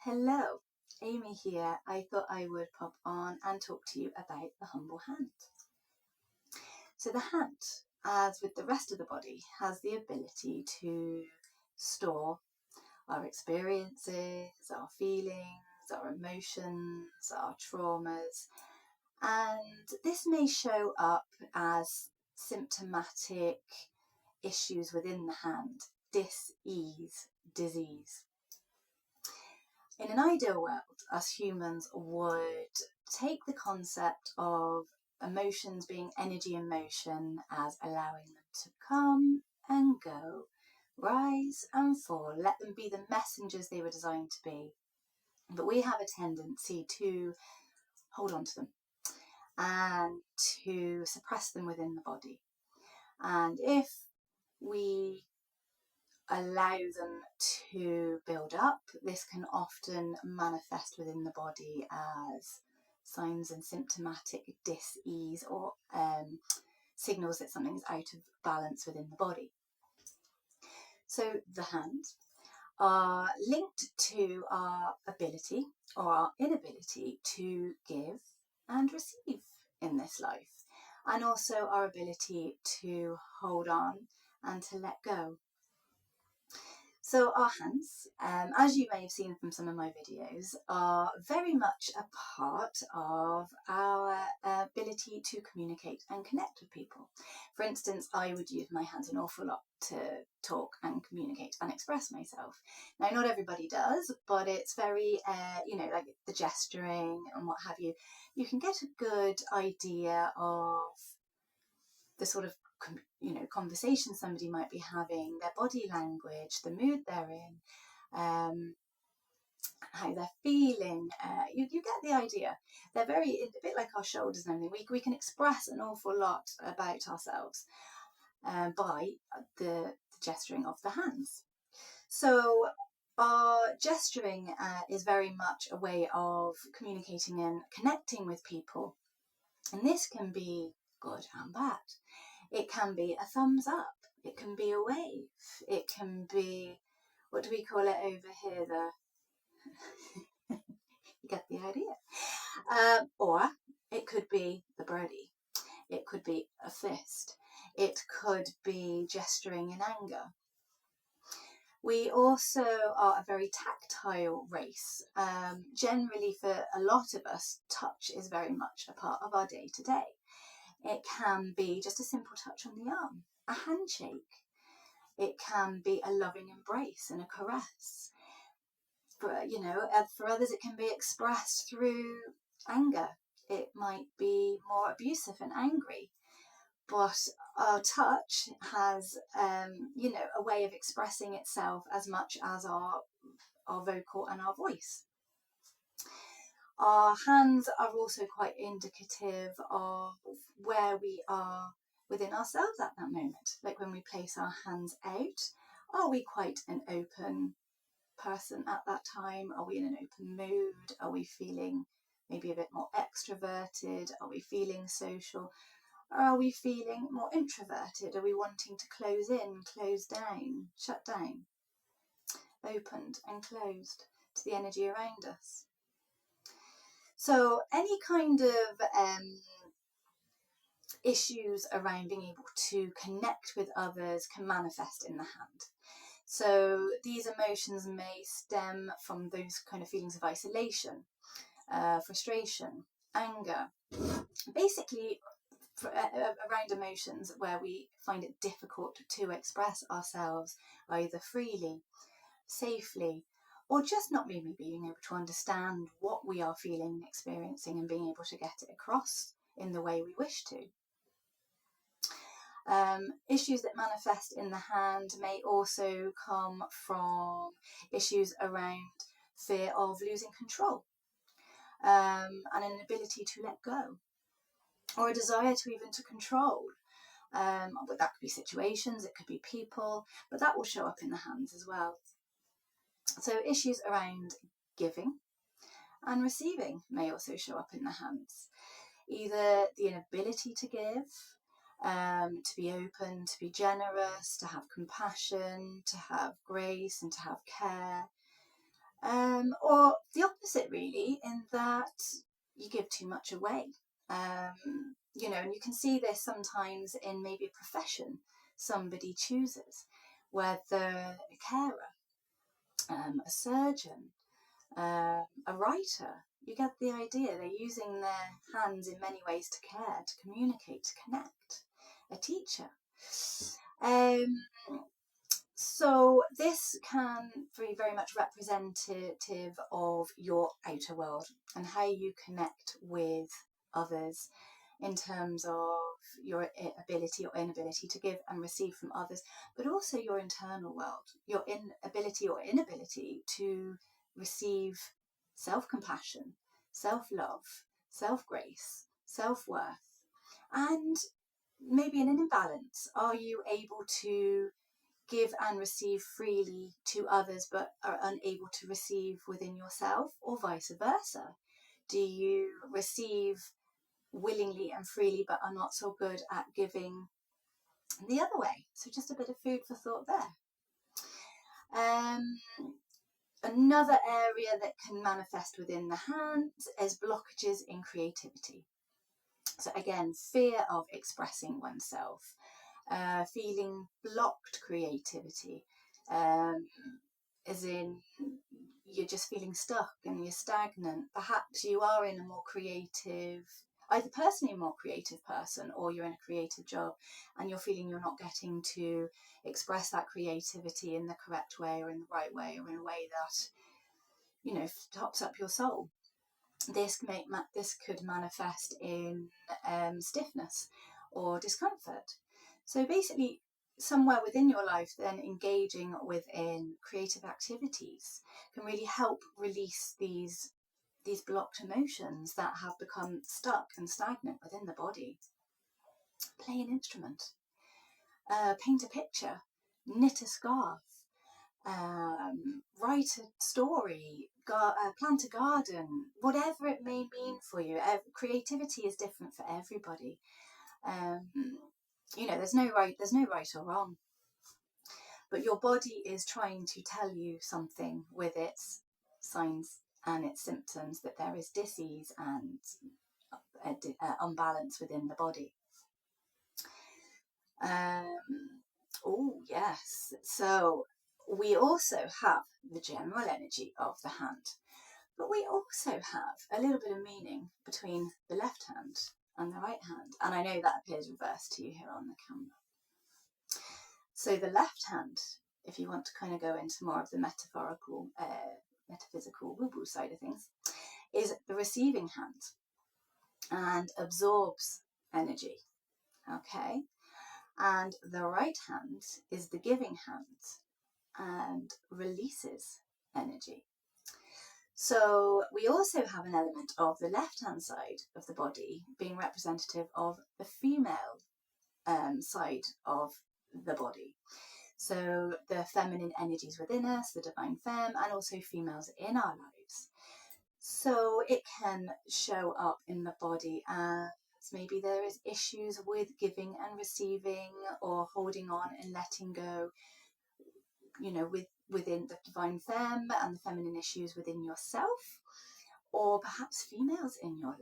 Hello, Amy here. I thought I would pop on and talk to you about the humble hand. So the hand, as with the rest of the body, has the ability to store our experiences, our feelings, our emotions, our traumas, and this may show up as symptomatic issues within the hand, dis-ease, disease. In an ideal world, us humans would take the concept of emotions being energy in motion as allowing them to come and go, rise and fall, let them be the messengers they were designed to be. But we have a tendency to hold on to them and to suppress them within the body. And if we allow them to build up, this can often manifest within the body as signs and symptomatic dis-ease or signals that something's out of balance within the body. So the hands are linked to our ability or our inability to give and receive in this life, and also our ability to hold on and to let go. So our hands, as you may have seen from some of my videos, are very much a part of our ability to communicate and connect with people. For instance, I would use my hands an awful lot to talk and communicate and express myself. Now, not everybody does, but it's very, like the gesturing and what have you. You can get a good idea of the sort of conversation somebody might be having, their body language, the mood they're in, how they're feeling. You get the idea. They're a bit like our shoulders and everything. We can express an awful lot about ourselves by the gesturing of the hands. So our gesturing is very much a way of communicating and connecting with people, and this can be good and bad. It can be a thumbs up, it can be a wave, it can be, what do we call it over here, you get the idea. Or it could be the birdie, it could be a fist, it could be gesturing in anger. We also are a very tactile race. Generally, for a lot of us, touch is very much a part of our day-to-day. It can be just a simple touch on the arm, a handshake. It can be a loving embrace and a caress. For others, it can be expressed through anger. It might be more abusive and angry. But our touch has, a way of expressing itself as much as our vocal and our voice. Our hands are also quite indicative of where we are within ourselves at that moment. Like when we place our hands out, are we quite an open person at that time? Are we in an open mood? Are we feeling maybe a bit more extroverted? Are we feeling social? Or are we feeling more introverted? Are we wanting to close in, close down, shut down, opened and closed to the energy around us? So any kind of issues around being able to connect with others can manifest in the hand. So these emotions may stem from those kind of feelings of isolation, frustration, anger, basically around emotions where we find it difficult to express ourselves either freely, safely, or just not really being able to understand what we are feeling and experiencing and being able to get it across in the way we wish to. Issues that manifest in the hand may also come from issues around fear of losing control, and an inability to let go, or a desire to even to control. But that could be situations, it could be people, but that will show up in the hands as well. So issues around giving and receiving may also show up in the hands. Either the inability to give, to be open, to be generous, to have compassion, to have grace and to have care. or the opposite really, in that you give too much away. You know, and you can see this sometimes in maybe a profession somebody chooses, whether a carer, a surgeon, a writer. You get the idea. They're using their hands in many ways to care, to communicate, to connect. A teacher. So this can be very much representative of your outer world and how you connect with others in terms of your ability or inability to give and receive from others, but also your internal world, your ability or inability to receive self-compassion, self-love, self-grace, self-worth, and maybe in an imbalance. Are you able to give and receive freely to others but are unable to receive within yourself, or vice versa? Do you receive willingly and freely but are not so good at giving the other way? So just a bit of food for thought there. Another area that can manifest within the hands is blockages in creativity. So again, fear of expressing oneself, feeling blocked creativity, as in you're just feeling stuck and you're stagnant. Perhaps you are in a more creative, either personally a more creative person, or you're in a creative job and you're feeling you're not getting to express that creativity in the correct way or in the right way or in a way that, you know, tops up your soul. This could manifest in stiffness or discomfort. So basically, somewhere within your life, then engaging within creative activities can really help release these blocked emotions that have become stuck and stagnant within the body. Play an instrument, paint a picture, knit a scarf, write a story, plant a garden, whatever it may mean for you. Creativity is different for everybody. You know, there's no right or wrong, but your body is trying to tell you something with its signs and its symptoms, that there is disease and unbalance within the body. Oh yes, so we also have the general energy of the hand, but we also have a little bit of meaning between the left hand and the right hand, and I know that appears reversed to you here on the camera. So the left hand, if you want to kind of go into more of the metaphysical woo-woo side of things, is the receiving hand and absorbs energy. Okay. And the right hand is the giving hand and releases energy. So we also have an element of the left-hand side of the body being representative of the female side of the body. So the feminine energies within us, the divine femme, and also females in our lives. So it can show up in the body as maybe there is issues with giving and receiving, or holding on and letting go, you know, within the divine femme and the feminine issues within yourself, or perhaps females in your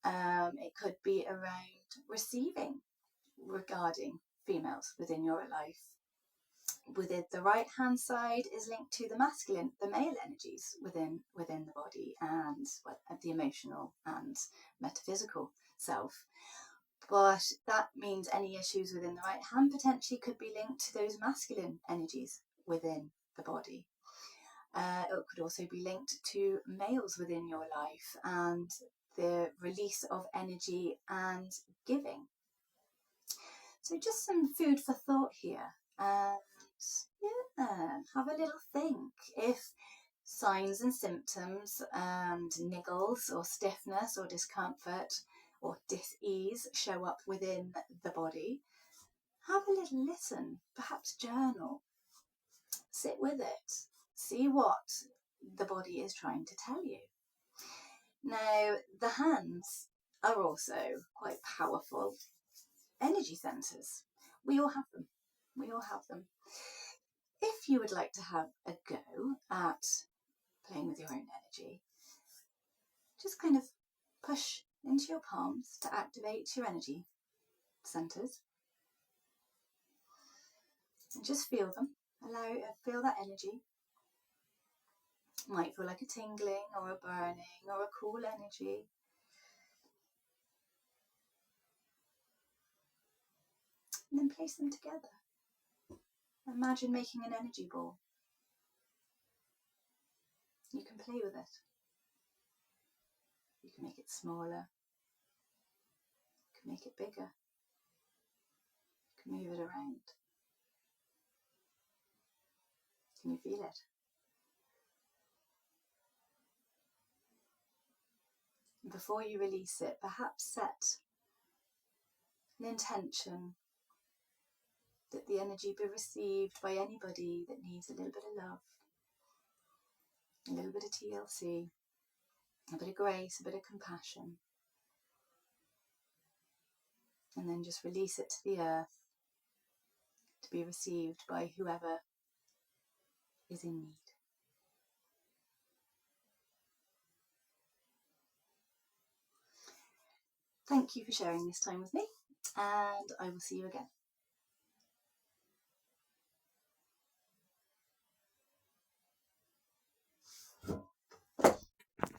life. It could be around receiving regarding females within your life. Within the right hand side is linked to the masculine, the male energies within the body, and the emotional and metaphysical self. But that means any issues within the right hand potentially could be linked to those masculine energies within the body. It could also be linked to males within your life and the release of energy and giving. So just some food for thought here. And yeah, have a little think. If signs and symptoms and niggles or stiffness or discomfort or dis-ease show up within the body, have a little listen, perhaps journal, sit with it, see what the body is trying to tell you. Now, the hands are also quite powerful energy centers. We all have them. If you would like to have a go at playing with your own energy, just kind of push into your palms to activate your energy centers. And just feel them. Feel that energy. It might feel like a tingling or a burning or a cool energy. And then place them together. Imagine making an energy ball. You can play with it. You can make it smaller. You can make it bigger. You can move it around. Can you feel it? And before you release it, perhaps set an intention that the energy be received by anybody that needs a little bit of love, a little bit of TLC, a bit of grace, a bit of compassion. And then just release it to the earth to be received by whoever is in need. Thank you for sharing this time with me, and I will see you again.